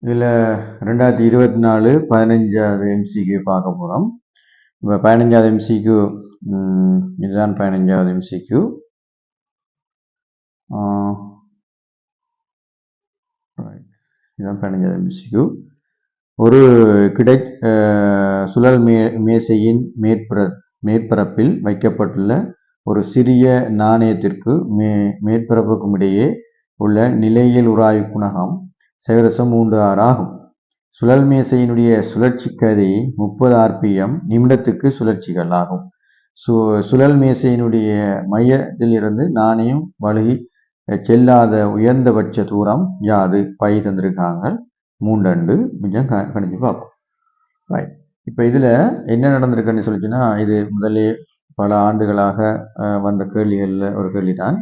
இதில் 2024 15வது எம்சிக்கு பார்க்க போகிறோம். இப்போ 15வது எம்சிக்கு இதுதான் 15வது எம்சிக்கு. இதுதான் 15வது எம்சிக்கு. ஒரு சுழல் மேசையின் மேற்பரப்பில் வைக்கப்பட்டுள்ள ஒரு சிறிய நாணயத்திற்கு மேற்பரப்புக்கும் இடையே உள்ள நிலையியல் உராய்வு குணகம் 0.36 ஆகும். சுழல் மேசையினுடைய சுழற்சி கதி 30 RPM நிமிடத்துக்கு சுழற்சிகள் ஆகும். சுழல் மேசையினுடைய மையத்தில் இருந்து நாணயம் வழுகி செல்லாத உயர்ந்தபட்ச தூரம் யாது? பை தந்திருக்காங்க 3 கொஞ்சம் கணிச்சு பார்ப்போம். ரைட். இப்போ இதில் என்ன நடந்திருக்குன்னு சொல்லிச்சுன்னா, இது முதலே பல ஆண்டுகளாக வந்த கேள்விகளில் ஒரு கேள்வி தான்.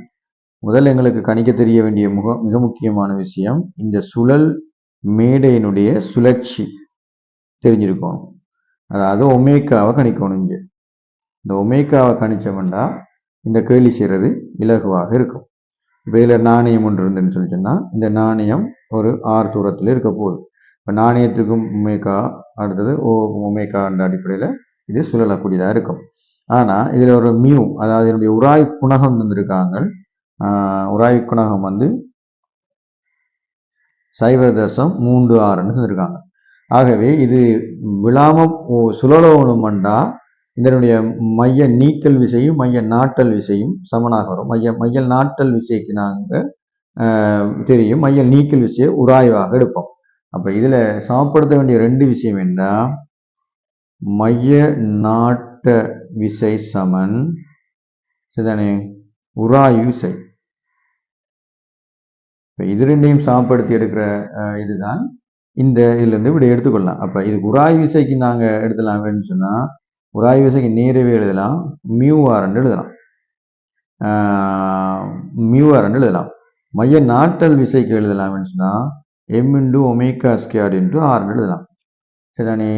முதல்ல எங்களுக்கு கணிக்க தெரிய வேண்டிய மிக முக்கியமான விஷயம், இந்த சுழல் மேடையினுடைய சுழற்சி தெரிஞ்சிருக்கணும். அதாவது ஒமேகாவை கணிக்கணும். இந்த ஒமேகாவை கணிச்சோம்னா இந்த கேள்வி செய்கிறது இலகுவாக இருக்கும். இப்போ இதில் நாணயம் ஒன்று இருந்துன்னு சொல்லிச்சோன்னா, இந்த நாணயம் ஒரு ஆர் தூரத்தில் இருக்க போகுது. இப்போ நாணயத்துக்கும் ஒமேகா, அடுத்தது ஒமேகா என்ற அடிப்படையில் இது சுழலக்கூடியதாக இருக்கும். ஆனால் இதில் ஒரு மியூ, அதாவது இதனுடைய உராய்வு குணகம் தந்திருக்காங்க. உராய்வு குணகம் 0.36 தந்திருக்காங்க. ஆகவே இது விழாம சுழலணும்னா இதனுடைய மைய நீக்கல் விசையும் மைய நாட்டல் விசையும் சமனாக வரும். மைய நாட்டல் விசைக்கு நாங்கள் தெரியும், மைய நீக்கல் விசையை உராய்வாக எடுப்போம். அப்போ இதில் சமப்படுத்த வேண்டிய 2 விஷயம் என்ன, மைய நாட்ட விசை சமன் சரிதானே உராய்வு விசை. இப்போ இது ரெண்டையும் சமப்படுத்தி எடுக்கிற இதுதான் இந்த இதுலேருந்து இப்படி எடுத்துக்கொள்ளலாம். அப்போ இதுக்கு உராய்வு விசைக்கு நாங்கள் எடுத்துலாம் வேணும்னு சொன்னால், உராய்வு விசைக்கு நேரவே எழுதலாம், மியூஆர்ன்னு எழுதலாம். மியூஆர்ன்னு எழுதலாம். மைய நாட்டல் விசைக்கு எழுதலாம்னு சொன்னால் M into omega squared into ஆர்ன்னு எழுதலாம். சரிதானே,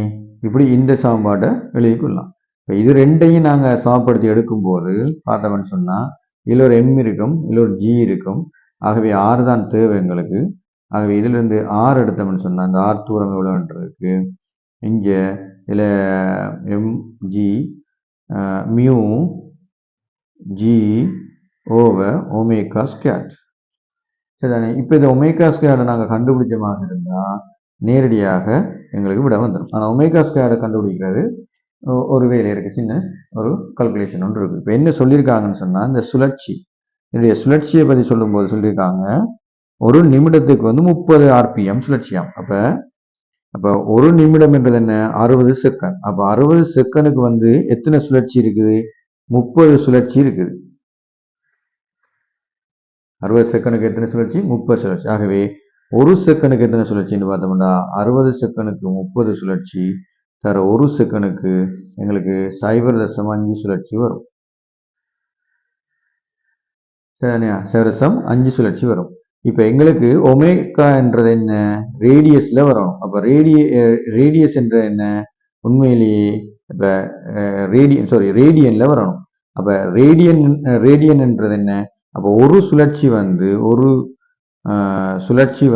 இப்படி இந்த சமன்பாட்டை எழுதிக்கொள்ளலாம். இப்போ இது ரெண்டையும் நாங்கள் சமப்படுத்தி எடுக்கும்போது பார்த்தோம்னு சொன்னால், இதில் ஒரு எம் இருக்கும், இதில் ஒரு ஜி இருக்கும். ஆகவே ஆறு தான் தேவை எங்களுக்கு. ஆகவே இதிலிருந்து ஆர் எடுத்தோம்னு சொன்னால், இந்த ஆர் தூரம் எவ்வளோன்றதுக்கு இங்கே இதில் MG mu G over omega squared. சரிதானே, இப்போ இந்த ஒமேகா ஸ்கொயர்டை நாங்கள் கண்டுபிடிச்ச மாதிரி இருந்தால் நேரடியாக எங்களுக்கு விட வந்துடும். ஆனால் ஒமேகா ஸ்கொயர்டை கண்டுபிடிக்கிறது ஒரு வேலை இருக்குது, சின்ன ஒரு கல்குலேஷன் ஒன்று இருக்குது. இப்போ என்ன சொல்லியிருக்காங்கன்னு சொன்னால், இந்த சுழற்சி, என்னுடைய சுழற்சியை பற்றி சொல்லும்போது சொல்லியிருக்காங்க, ஒரு நிமிடத்துக்கு 30 RPM சுழற்சியாம். அப்போ ஒரு நிமிடம் என்றது என்ன, 60 செகண்ட். அப்போ 60 செகண்டுக்கு எத்தனை சுழற்சி இருக்குது, 30 சுழற்சி இருக்குது. 60 செகண்டுக்கு எத்தனை சுழற்சி, 30 சுழற்சி. ஆகவே ஒரு செகண்டுக்கு எத்தனை சுழற்சின்னு பார்த்தோம்னா 60 செகண்டுக்கு 30 சுழற்சி தர ஒரு செகண்டுக்கு எங்களுக்கு 0.5 சுழற்சி வரும். சரியா, 0.5 சுழற்சி வரும். இப்போ எங்களுக்கு ஒமேகா என்றது என்ன, ரேடியஸில் வரணும். அப்போ ரேடியஸ் என்ற என்ன, உண்மையிலேயே இப்போ ரேடியனில் வரணும். அப்போ ரேடியன் என்றது என்ன, அப்போ ஒரு சுழற்சி ஒரு சுழற்சி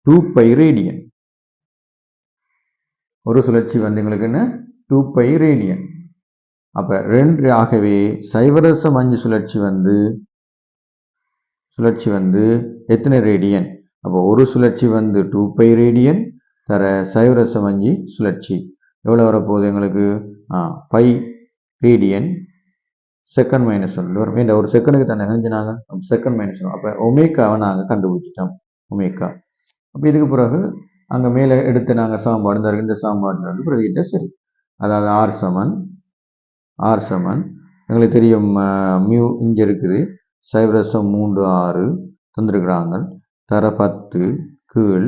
2π ரேடியன். ஒரு சுழற்சி எங்களுக்கு என்ன, 2π ரேடியன். அப்போ 2 ஆகவே 0.5 சுழற்சி எத்தனை ரேடியன், அப்போ ஒரு சுழற்சி 2π ரேடியன் தர 0.5 சுழற்சி எவ்வளோ வரப்போகுது எங்களுக்கு, π ரேடியன் செகண்ட் -1 வரும். ஏன்னா ஒரு செகண்டுக்கு தானே செஞ்சினாங்க, செகண்ட் -1. அப்போ ஒமேகாவை நாங்கள் கண்டுபிடிச்சிட்டோம், ஒமேகா. அப்போ இதுக்கு பிறகு அங்கே மேலே எடுத்து நாங்கள் சமன்பாடு இந்த சமன்பாடு பிரதிக்கிட்ட சரி. அதாவது ஆர் சமன் எங்களுக்கு தெரியும், மியூ இங்கே இருக்குது 0.36 தந்துருக்குறாங்க, தர 10 கீழ்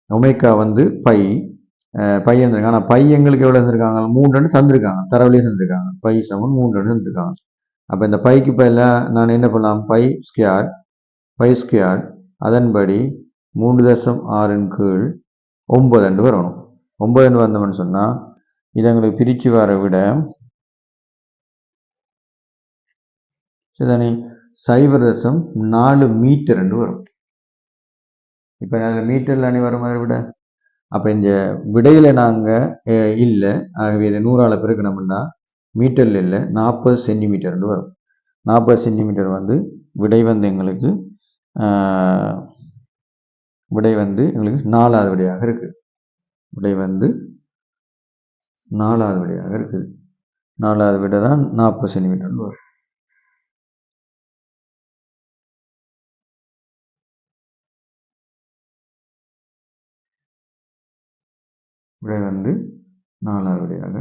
ஒமேகா பை தந்திருக்காங்க. ஆனால் பை எங்களுக்கு எவ்வளோ தந்திருக்காங்க, 3 தந்திருக்காங்க, தரவுலேயே தந்திருக்காங்க. பை சமன் 3 தந்திருக்காங்க. அப்போ இந்த பைக்கு பதிலாக நான் என்ன பண்ணலாம், பை ஸ்கொயர் அதன்படி 3.6 கீழ் 9 வரணும். 9 வந்தோம்னு சொன்னால் இதை எங்களுக்கு பிரித்து வர விட சரிதானே 0.4 மீட்டர் வரும். இப்போ அதில் மீட்டரில் அணி வர மாதிரி விட அப்போ இந்த விடையில் நாங்கள் இல்லை, ஆகவே இதை 100ஆல் பெருக்கணும்னா மீட்டரில் இல்லை 40 சென்டிமீட்டர்னு வரும். 40 சென்டிமீட்டர் வந்து விடை வந்து எங்களுக்கு விடை வந்து எங்களுக்கு 4வது விடையாக இருக்குது. விடை வந்து 4வது விடையாக இருக்குது. 4வது விடை தான் 40 சென்டிமீட்டர்னு வரும். விடை வந்து 4வது விடையாக